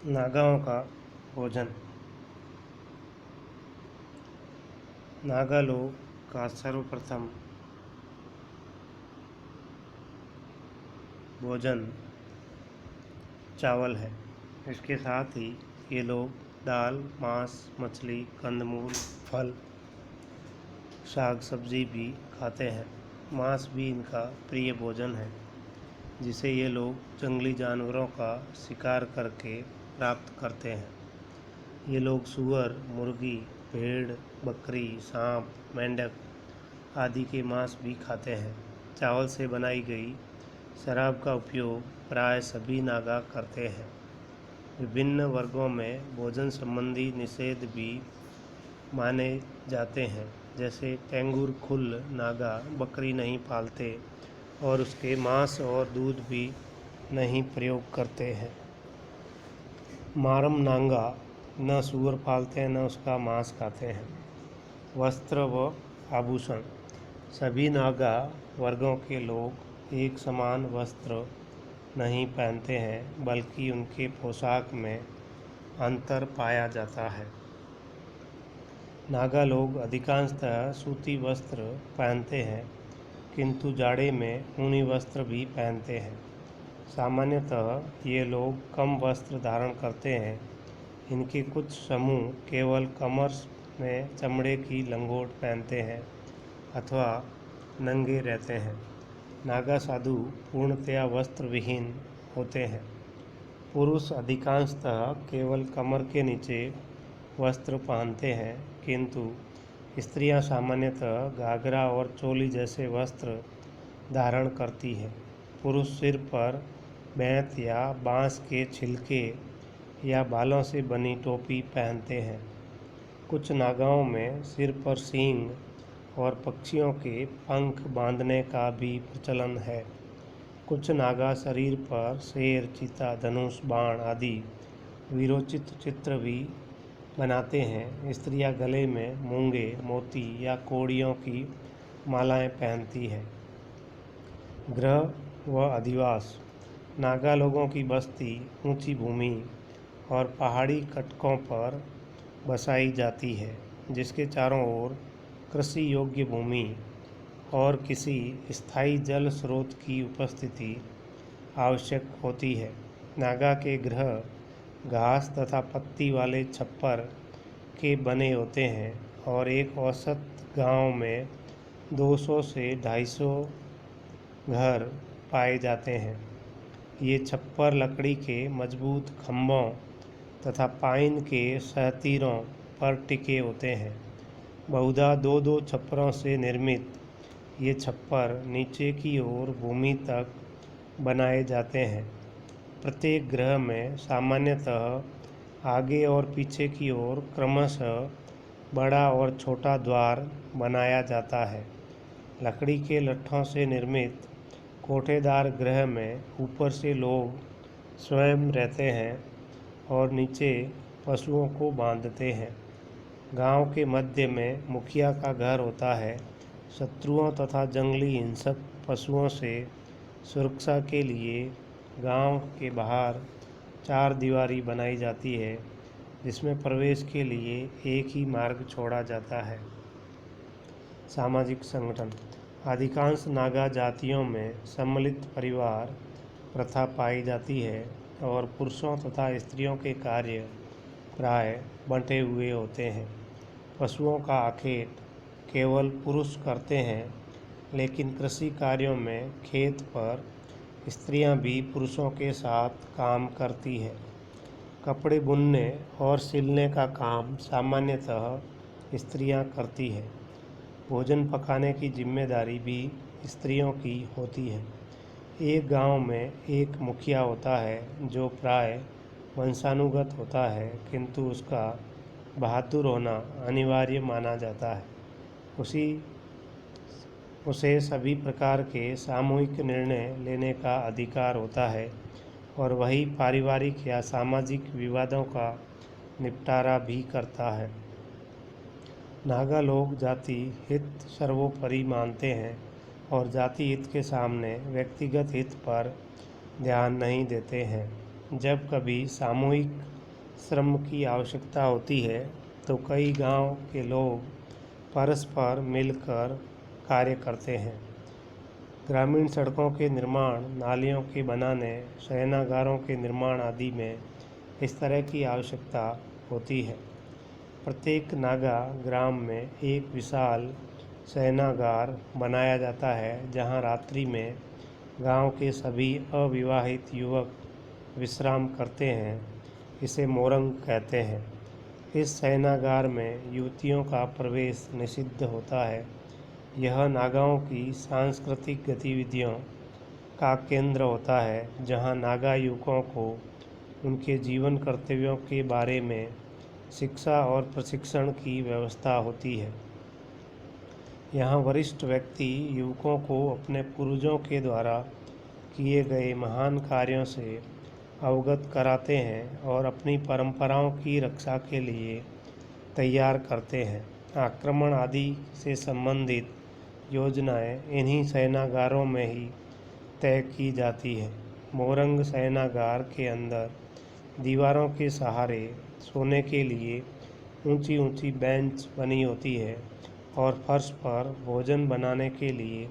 नागाओं का भोजन। नागा लोग का सर्वप्रथम भोजन चावल है। इसके साथ ही ये लोग दाल, मांस, मछली, कंदमूल, फल, साग सब्जी भी खाते हैं। मांस भी इनका प्रिय भोजन है, जिसे ये लोग जंगली जानवरों का शिकार करके प्राप्त करते हैं। ये लोग सुअर, मुर्गी, भेड़, बकरी, सांप, मेंढक आदि के मांस भी खाते हैं। चावल से बनाई गई शराब का उपयोग प्राय सभी नागा करते हैं। विभिन्न वर्गों में भोजन संबंधी निषेध भी माने जाते हैं, जैसे टेंगुर खुल नागा बकरी नहीं पालते और उसके मांस और दूध भी नहीं प्रयोग करते हैं। मारम नांगा न सूअर पालते हैं, न उसका मांस खाते हैं। वस्त्र व आभूषण। सभी नागा वर्गों के लोग एक समान वस्त्र नहीं पहनते हैं, बल्कि उनके पोशाक में अंतर पाया जाता है। नागा लोग अधिकांशतः सूती वस्त्र पहनते हैं, किंतु जाड़े में ऊनी वस्त्र भी पहनते हैं। सामान्यतः ये लोग कम वस्त्र धारण करते हैं। इनके कुछ समूह केवल कमर में चमड़े की लंगोट पहनते हैं अथवा नंगे रहते हैं। नागा साधु पूर्णतया वस्त्र विहीन होते हैं। पुरुष अधिकांशतः केवल कमर के नीचे वस्त्र पहनते हैं, किंतु स्त्रियां सामान्यतः घाघरा और चोली जैसे वस्त्र धारण करती हैं। पुरुष सिर पर बेंत या बांस के छिलके या बालों से बनी टोपी पहनते हैं। कुछ नागाओं में सिर पर सींग और पक्षियों के पंख बांधने का भी प्रचलन है। कुछ नागा शरीर पर शेर, चीता, धनुष, बाण आदि वीरोचित चित्र भी बनाते हैं। स्त्रियां गले में मूंगे, मोती या कोड़ियों की मालाएं पहनती हैं। गृह व अधिवास। नागा लोगों की बस्ती ऊंची भूमि और पहाड़ी कटकों पर बसाई जाती है, जिसके चारों ओर कृषि योग्य भूमि और किसी स्थायी जल स्रोत की उपस्थिति आवश्यक होती है। नागा के गृह घास तथा पत्ती वाले छप्पर के बने होते हैं और एक औसत गांव में 200 से 250 घर पाए जाते हैं। ये छप्पर लकड़ी के मजबूत खंभों तथा पाइन के सहतीरों पर टिके होते हैं। बहुधा दो दो छप्परों से निर्मित ये छप्पर नीचे की ओर भूमि तक बनाए जाते हैं। प्रत्येक गृह में सामान्यतः आगे और पीछे की ओर क्रमशः बड़ा और छोटा द्वार बनाया जाता है। लकड़ी के लट्ठों से निर्मित कोठेदार गृह में ऊपर से लोग स्वयं रहते हैं और नीचे पशुओं को बांधते हैं। गांव के मध्य में मुखिया का घर होता है। शत्रुओं तथा जंगली हिंसक पशुओं से सुरक्षा के लिए गांव के बाहर 4 दीवारी बनाई जाती है, जिसमें प्रवेश के लिए एक ही मार्ग छोड़ा जाता है। सामाजिक संगठन। अधिकांश नागा जातियों में सम्मिलित परिवार प्रथा पाई जाती है और पुरुषों तथा स्त्रियों के कार्य प्राय बंटे हुए होते हैं। पशुओं का आखेट केवल पुरुष करते हैं, लेकिन कृषि कार्यों में खेत पर स्त्रियां भी पुरुषों के साथ काम करती हैं। कपड़े बुनने और सिलने का काम सामान्यतः स्त्रियां करती हैं। भोजन पकाने की जिम्मेदारी भी स्त्रियों की होती है। एक गांव में एक मुखिया होता है, जो प्राय वंशानुगत होता है, किंतु उसका बहादुर होना अनिवार्य माना जाता है। उसे सभी प्रकार के सामूहिक निर्णय लेने का अधिकार होता है और वही पारिवारिक या सामाजिक विवादों का निपटारा भी करता है। नागा लोग जाति हित सर्वोपरि मानते हैं और जाति हित के सामने व्यक्तिगत हित पर ध्यान नहीं देते हैं। जब कभी सामूहिक श्रम की आवश्यकता होती है तो कई गांव के लोग परस्पर मिलकर कार्य करते हैं। ग्रामीण सड़कों के निर्माण, नालियों के बनाने, शयनागारों के निर्माण आदि में इस तरह की आवश्यकता होती है। प्रत्येक नागा ग्राम में एक विशाल शयनागार बनाया जाता है जहां रात्रि में गांव के सभी अविवाहित युवक विश्राम करते हैं। इसे मोरंग कहते हैं। इस शयनागार में युवतियों का प्रवेश निषिद्ध होता है। यह नागाओं की सांस्कृतिक गतिविधियों का केंद्र होता है जहां नागा युवकों को उनके जीवन कर्तव्यों के बारे में शिक्षा और प्रशिक्षण की व्यवस्था होती है। यहाँ वरिष्ठ व्यक्ति युवकों को अपने पूर्वजों के द्वारा किए गए महान कार्यों से अवगत कराते हैं और अपनी परंपराओं की रक्षा के लिए तैयार करते हैं। आक्रमण आदि से संबंधित योजनाएं इन्हीं शयनागारों में ही तय की जाती है। मोरंग शयनागार के अंदर दीवारों के सहारे सोने के लिए ऊंची ऊंची बेंच बनी होती है और फर्श पर भोजन बनाने के लिए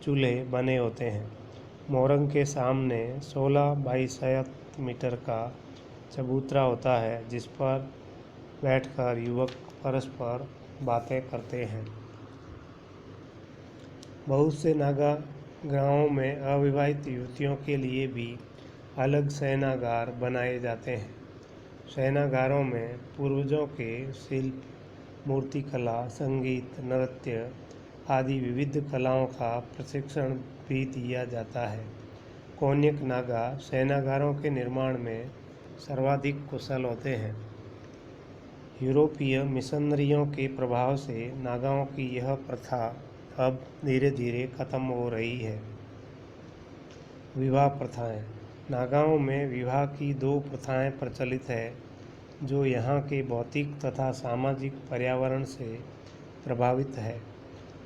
चूल्हे बने होते हैं। मोरंग के सामने 16 बाई 7 मीटर का चबूतरा होता है जिस पर बैठकर युवक परस्पर बातें करते हैं। बहुत से नागा गांवों में अविवाहित युवतियों के लिए भी अलग शयनागार बनाए जाते हैं। शयनागारों में पूर्वजों के शिल्प, मूर्तिकला, संगीत, नृत्य आदि विविध कलाओं का प्रशिक्षण भी दिया जाता है। कोन्यक नागा शयनागारों के निर्माण में सर्वाधिक कुशल होते हैं। यूरोपीय मिशनरियों के प्रभाव से नागाओं की यह प्रथा अब धीरे धीरे खत्म हो रही है। विवाह प्रथाएं। नागाओं में विवाह की 2 प्रथाएं प्रचलित है जो यहाँ के भौतिक तथा सामाजिक पर्यावरण से प्रभावित है।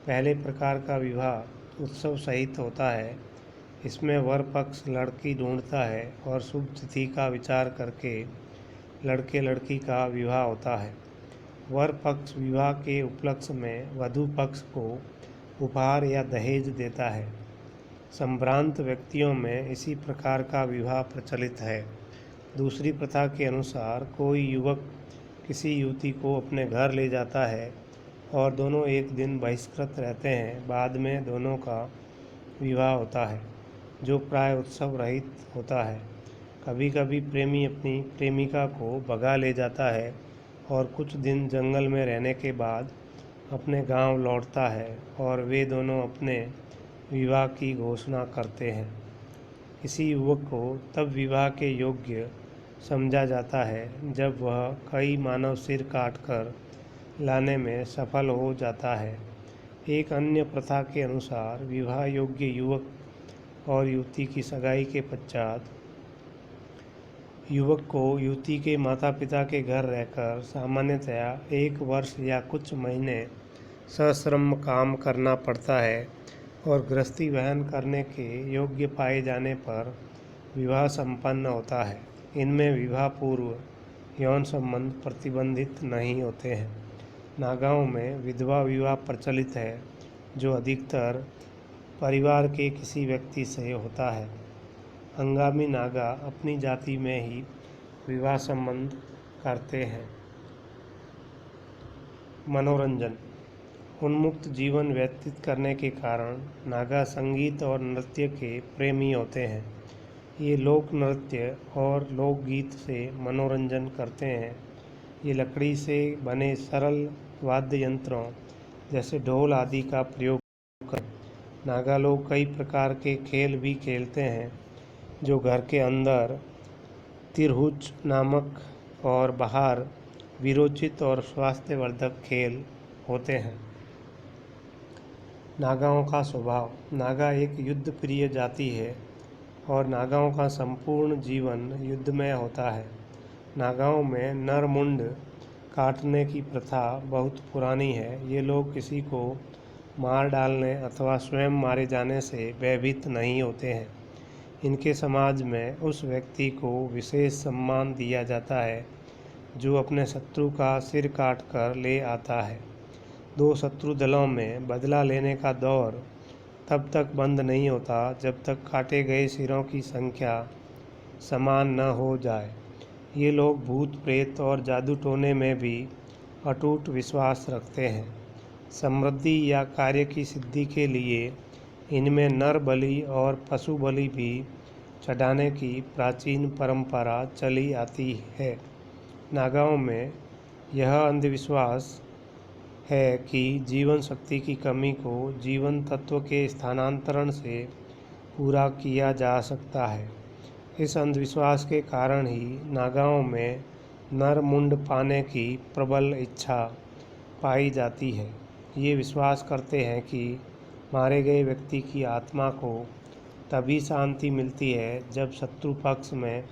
पहले प्रकार का विवाह उत्सव सहित होता है। इसमें वर पक्ष लड़की ढूंढता है और शुभ तिथि का विचार करके लड़के लड़की का विवाह होता है। वर पक्ष विवाह के उपलक्ष्य में वधू पक्ष को उपहार या दहेज देता है। संभ्रांत व्यक्तियों में इसी प्रकार का विवाह प्रचलित है। दूसरी प्रथा के अनुसार कोई युवक किसी युवती को अपने घर ले जाता है और दोनों एक दिन बहिष्कृत रहते हैं। बाद में दोनों का विवाह होता है जो प्राय उत्सव रहित होता है। कभी कभी प्रेमी अपनी प्रेमिका को भगा ले जाता है और कुछ दिन जंगल में रहने के बाद अपने गांव लौटता है और वे दोनों अपने विवाह की घोषणा करते हैं। किसी युवक को तब विवाह के योग्य समझा जाता है जब वह कई मानव सिर काटकर लाने में सफल हो जाता है। एक अन्य प्रथा के अनुसार विवाह योग्य युवक और युवती की सगाई के पश्चात युवक को युवती के माता पिता के घर रहकर सामान्यतया 1 वर्ष या कुछ महीने सश्रम काम करना पड़ता है और गृहस्थी वहन करने के योग्य पाए जाने पर विवाह संपन्न होता है। इनमें विवाह पूर्व यौन संबंध प्रतिबंधित नहीं होते हैं। नागाओं में विधवा विवाह प्रचलित है जो अधिकतर परिवार के किसी व्यक्ति से होता है। अंगामी नागा अपनी जाति में ही विवाह संबंध करते हैं। मनोरंजन। उन्मुक्त जीवन व्यतीत करने के कारण नागा संगीत और नृत्य के प्रेमी होते हैं। ये लोक नृत्य और लोकगीत से मनोरंजन करते हैं। ये लकड़ी से बने सरल वाद्य यंत्रों जैसे ढोल आदि का प्रयोग कर नागा लोग कई प्रकार के खेल भी खेलते हैं जो घर के अंदर तिरहुच नामक और बाहर वीरोचित और स्वास्थ्यवर्धक खेल होते हैं। नागाओं का स्वभाव। नागा एक युद्ध प्रिय जाति है और नागाओं का संपूर्ण जीवन युद्धमय होता है। नागाओं में नरमुंड काटने की प्रथा बहुत पुरानी है। ये लोग किसी को मार डालने अथवा स्वयं मारे जाने से भयभीत नहीं होते हैं। इनके समाज में उस व्यक्ति को विशेष सम्मान दिया जाता है जो अपने शत्रु का सिर काट कर ले आता है। दो शत्रु दलों में बदला लेने का दौर तब तक बंद नहीं होता जब तक काटे गए सिरों की संख्या समान न हो जाए। ये लोग भूत प्रेत और जादू टोने में भी अटूट विश्वास रखते हैं। समृद्धि या कार्य की सिद्धि के लिए इनमें नर बलि और पशु बलि भी चढ़ाने की प्राचीन परंपरा चली आती है। नागाओं में यह अंधविश्वास है कि जीवन शक्ति की कमी को जीवन तत्व के स्थानांतरण से पूरा किया जा सकता है। इस अंधविश्वास के कारण ही नागाओं में नर मुंड पाने की प्रबल इच्छा पाई जाती है। ये विश्वास करते हैं कि मारे गए व्यक्ति की आत्मा को तभी शांति मिलती है जब शत्रु पक्ष में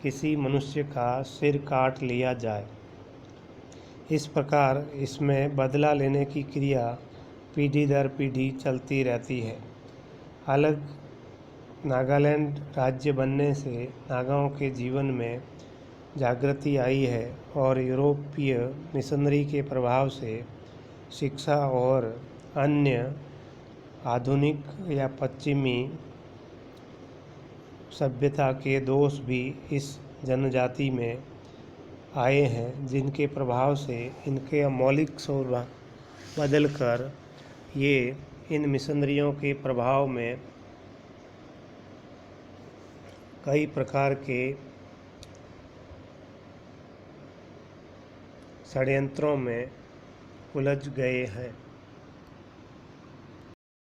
किसी मनुष्य का सिर काट लिया जाए। इस प्रकार इसमें बदला लेने की क्रिया पीढ़ी दर पीढ़ी चलती रहती है। अलग नागालैंड राज्य बनने से नागाओं के जीवन में जागृति आई है और यूरोपीय मिशनरी के प्रभाव से शिक्षा और अन्य आधुनिक या पश्चिमी सभ्यता के दोष भी इस जनजाति में आए हैं, जिनके प्रभाव से इनके मौलिक स्वभाव बदलकर ये इन मिशनरियों के प्रभाव में कई प्रकार के षड्यंत्रों में उलझ गए हैं।